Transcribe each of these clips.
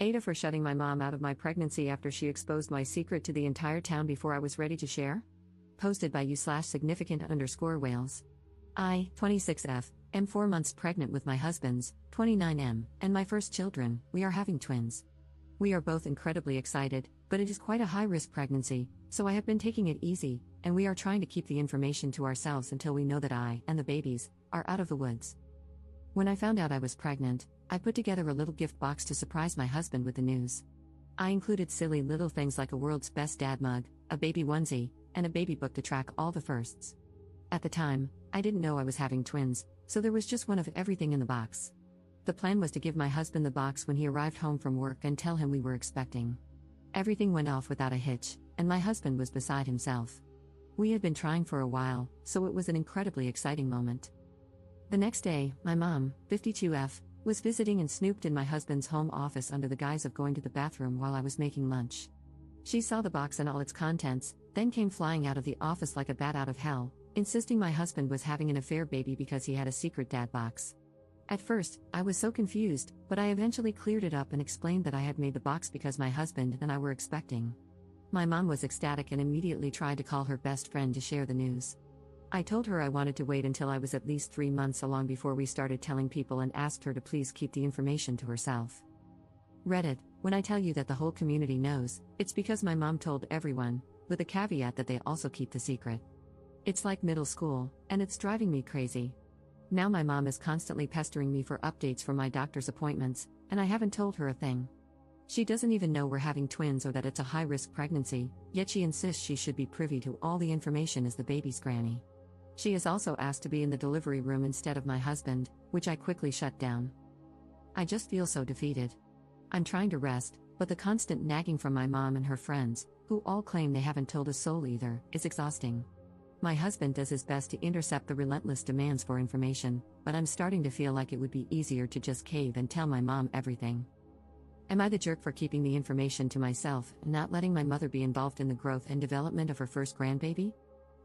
AITAH for shutting my mom out of my pregnancy after she exposed my secret to the entire town before I was ready to share? Posted by you/significant_Wales. I, 26F, am 4 months pregnant with my husband's, 29M, and my first children. We are having twins. We are both incredibly excited, but it is quite a high-risk pregnancy, so I have been taking it easy, and we are trying to keep the information to ourselves until we know that I and the babies are out of the woods. When I found out I was pregnant, I put together a little gift box to surprise my husband with the news. I included silly little things like a world's best dad mug, a baby onesie, and a baby book to track all the firsts. At the time, I didn't know I was having twins, so there was just one of everything in the box. The plan was to give my husband the box when he arrived home from work and tell him we were expecting. Everything went off without a hitch, and my husband was beside himself. We had been trying for a while, so it was an incredibly exciting moment. The next day, my mom, 52F, was visiting and snooped in my husband's home office under the guise of going to the bathroom while I was making lunch. She saw the box and all its contents, then came flying out of the office like a bat out of hell, insisting my husband was having an affair baby because he had a secret dad box. At first, I was so confused, but I eventually cleared it up and explained that I had made the box because my husband and I were expecting. My mom was ecstatic and immediately tried to call her best friend to share the news. I told her I wanted to wait until I was at least 3 months along before we started telling people and asked her to please keep the information to herself. Reddit, when I tell you that the whole community knows, it's because my mom told everyone, with a caveat that they also keep the secret. It's like middle school, and it's driving me crazy. Now my mom is constantly pestering me for updates for my doctor's appointments, and I haven't told her a thing. She doesn't even know we're having twins or that it's a high-risk pregnancy, yet she insists she should be privy to all the information as the baby's granny. She is also asked to be in the delivery room instead of my husband, which I quickly shut down. I just feel so defeated. I'm trying to rest, but the constant nagging from my mom and her friends, who all claim they haven't told a soul either, is exhausting. My husband does his best to intercept the relentless demands for information, but I'm starting to feel like it would be easier to just cave and tell my mom everything. Am I the jerk for keeping the information to myself and not letting my mother be involved in the growth and development of her first grandbaby?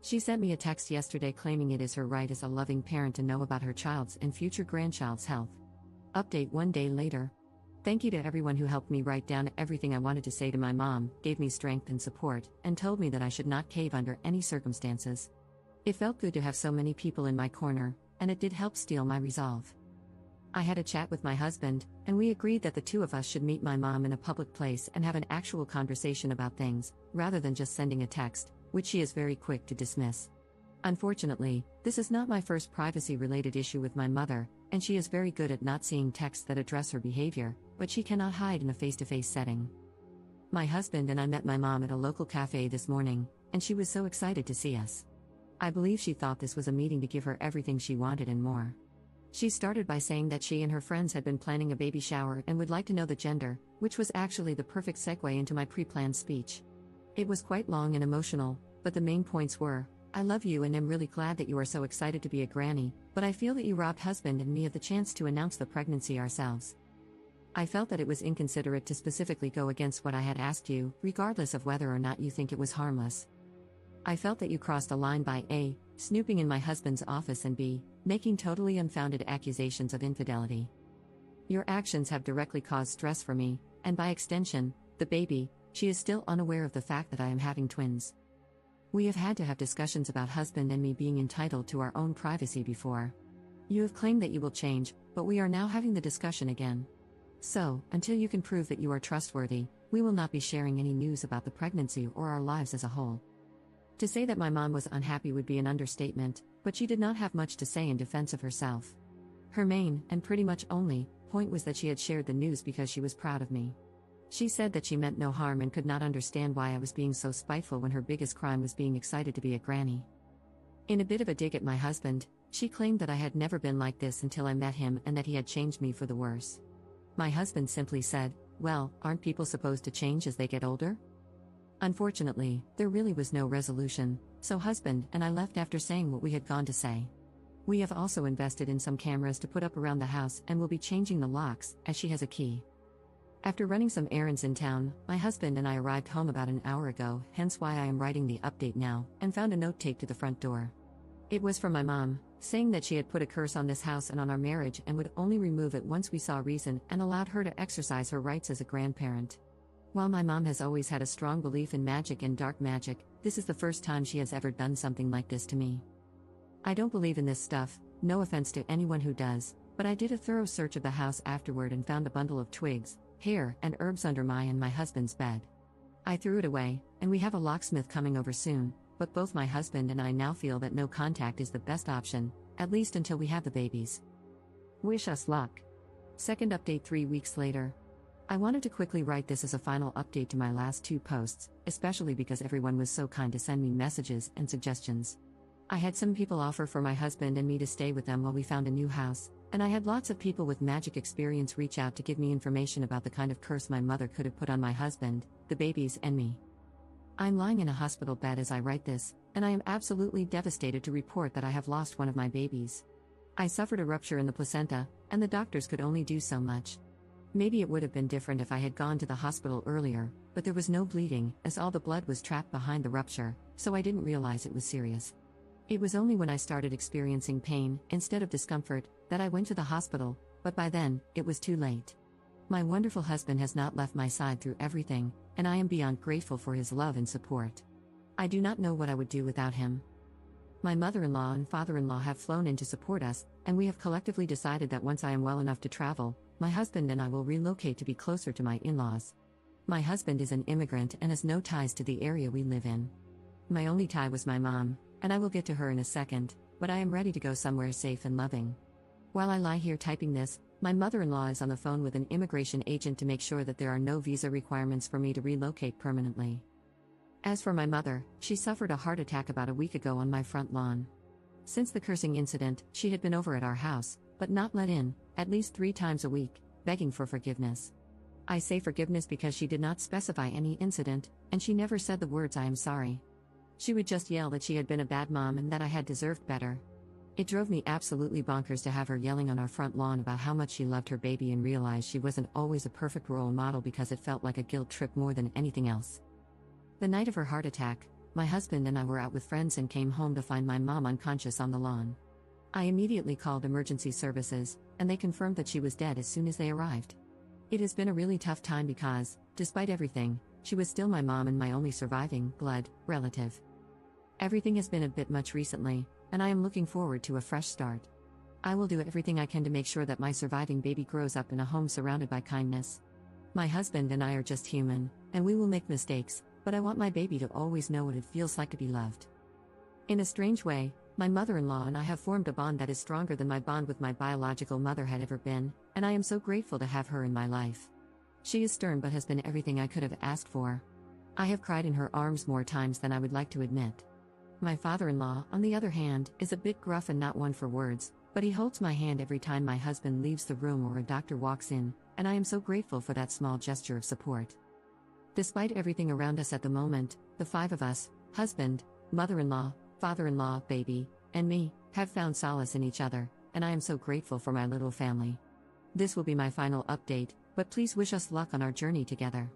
She sent me a text yesterday claiming it is her right as a loving parent to know about her child's and future grandchild's health. Update 1 day later. Thank you to everyone who helped me write down everything I wanted to say to my mom, gave me strength and support, and told me that I should not cave under any circumstances. It felt good to have so many people in my corner, and it did help steel my resolve. I had a chat with my husband, and we agreed that the two of us should meet my mom in a public place and have an actual conversation about things, rather than just sending a text, which she is very quick to dismiss. Unfortunately, this is not my first privacy-related issue with my mother, and she is very good at not seeing texts that address her behavior, but she cannot hide in a face-to-face setting. My husband and I met my mom at a local cafe this morning, and she was so excited to see us. I believe she thought this was a meeting to give her everything she wanted and more. She started by saying that she and her friends had been planning a baby shower and would like to know the gender, which was actually the perfect segue into my pre-planned speech. It was quite long and emotional, but the main points were, I love you and am really glad that you are so excited to be a granny, but I feel that you robbed husband and me of the chance to announce the pregnancy ourselves. I felt that it was inconsiderate to specifically go against what I had asked you, regardless of whether or not you think it was harmless. I felt that you crossed a line by A, snooping in my husband's office and B, making totally unfounded accusations of infidelity. Your actions have directly caused stress for me, and by extension, the baby. She is still unaware of the fact that I am having twins. We have had to have discussions about husband and me being entitled to our own privacy before. You have claimed that you will change, but we are now having the discussion again. So, until you can prove that you are trustworthy, we will not be sharing any news about the pregnancy or our lives as a whole. To say that my mom was unhappy would be an understatement, but she did not have much to say in defense of herself. Her main, and pretty much only, point was that she had shared the news because she was proud of me. She said that she meant no harm and could not understand why I was being so spiteful when her biggest crime was being excited to be a granny. In a bit of a dig at my husband, she claimed that I had never been like this until I met him and that he had changed me for the worse. My husband simply said, well, aren't people supposed to change as they get older? Unfortunately, there really was no resolution, so husband and I left after saying what we had gone to say. We have also invested in some cameras to put up around the house and will be changing the locks, as she has a key. After running some errands in town, my husband and I arrived home about an hour ago, hence why I am writing the update now, and found a note taped to the front door. It was from my mom, saying that she had put a curse on this house and on our marriage and would only remove it once we saw reason and allowed her to exercise her rights as a grandparent. While my mom has always had a strong belief in magic and dark magic, this is the first time she has ever done something like this to me. I don't believe in this stuff, no offense to anyone who does, but I did a thorough search of the house afterward and found a bundle of twigs, hair, and herbs under my and my husband's bed. I threw it away, and we have a locksmith coming over soon, but both my husband and I now feel that no contact is the best option, at least until we have the babies. Wish us luck. Second update 3 weeks later. I wanted to quickly write this as a final update to my last 2 posts, especially because everyone was so kind to send me messages and suggestions. I had some people offer for my husband and me to stay with them while we found a new house, and I had lots of people with magic experience reach out to give me information about the kind of curse my mother could have put on my husband, the babies, and me. I'm lying in a hospital bed as I write this, and I am absolutely devastated to report that I have lost one of my babies. I suffered a rupture in the placenta, and the doctors could only do so much. Maybe it would have been different if I had gone to the hospital earlier, but there was no bleeding, as all the blood was trapped behind the rupture, so I didn't realize it was serious. It was only when I started experiencing pain, instead of discomfort, that I went to the hospital, but by then, it was too late. My wonderful husband has not left my side through everything, and I am beyond grateful for his love and support. I do not know what I would do without him. My mother-in-law and father-in-law have flown in to support us, and we have collectively decided that once I am well enough to travel, my husband and I will relocate to be closer to my in-laws. My husband is an immigrant and has no ties to the area we live in. My only tie was my mom, and I will get to her in a second, but I am ready to go somewhere safe and loving. While I lie here typing this, my mother-in-law is on the phone with an immigration agent to make sure that there are no visa requirements for me to relocate permanently. As for my mother, she suffered a heart attack about a week ago on my front lawn. Since the cursing incident, she had been over at our house, but not let in, at least 3 times a week, begging for forgiveness. I say forgiveness because she did not specify any incident, and she never said the words "I am sorry." She would just yell that she had been a bad mom and that I had deserved better. It drove me absolutely bonkers to have her yelling on our front lawn about how much she loved her baby and realize she wasn't always a perfect role model because it felt like a guilt trip more than anything else. The night of her heart attack, my husband and I were out with friends and came home to find my mom unconscious on the lawn. I immediately called emergency services, and they confirmed that she was dead as soon as they arrived. It has been a really tough time because, despite everything, she was still my mom and my only surviving blood relative. Everything has been a bit much recently, and I am looking forward to a fresh start. I will do everything I can to make sure that my surviving baby grows up in a home surrounded by kindness. My husband and I are just human, and we will make mistakes, but I want my baby to always know what it feels like to be loved. In a strange way, my mother-in-law and I have formed a bond that is stronger than my bond with my biological mother had ever been, and I am so grateful to have her in my life. She is stern but has been everything I could have asked for. I have cried in her arms more times than I would like to admit. My father-in-law, on the other hand, is a bit gruff and not one for words, but he holds my hand every time my husband leaves the room or a doctor walks in, and I am so grateful for that small gesture of support. Despite everything around us at the moment, the 5 of us, husband, mother-in-law, father-in-law, baby, and me, have found solace in each other, and I am so grateful for my little family. This will be my final update, but please wish us luck on our journey together.